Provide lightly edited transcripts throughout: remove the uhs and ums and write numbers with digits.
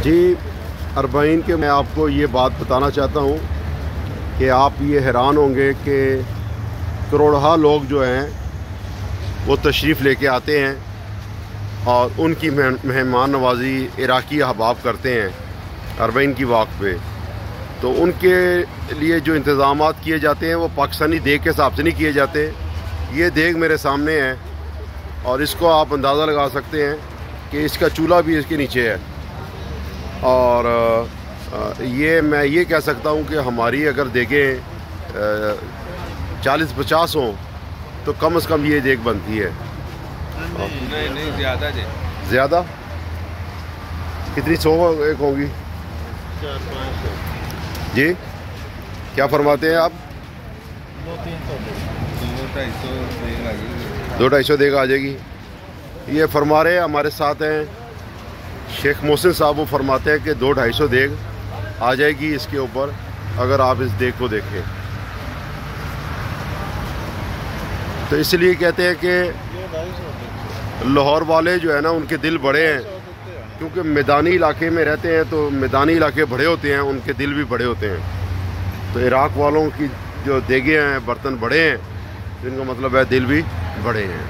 जी अरबाइन के मैं आपको ये बात बताना चाहता हूँ कि आप ये हैरान होंगे कि करोड़हा लोग जो हैं वो तशरीफ़ लेके आते हैं और उनकी मेहमान नवाजी इराकी अहबाब करते हैं अरबाइन की वाक़ पे। तो उनके लिए जो इंतज़ामात किए जाते हैं वो पाकिस्तानी देग के हिसाब से नहीं किए जाते। ये देग मेरे सामने है और इसको आप अंदाज़ा लगा सकते हैं कि इसका चूल्हा भी इसके नीचे है। और ये मैं ये कह सकता हूँ कि हमारी अगर देखें 40-50 हों तो कम से कम ये देग बनती है। नहीं ज़्यादा जी। ज़्यादा कितनी 100 एक होंगी? 4-5 जी क्या फरमाते हैं आप? 200-250 देग आ जाएगी। ये फरमा रहे हैं, हमारे साथ हैं शेख मोहसिन साहब। वो फरमाते हैं कि 200-250 देग आ जाएगी इसके ऊपर अगर आप इस देग को देखें। तो इसलिए कहते हैं कि लाहौर वाले जो है ना उनके दिल बड़े हैं, क्योंकि मैदानी इलाके में रहते हैं तो मैदानी इलाके बड़े होते हैं, उनके दिल भी बड़े होते हैं। तो इराक वालों की जो देगे हैं, बर्तन बड़े हैं, तो इनका मतलब है दिल भी बड़े हैं।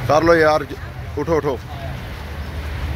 कर लो यार, उठो उठो।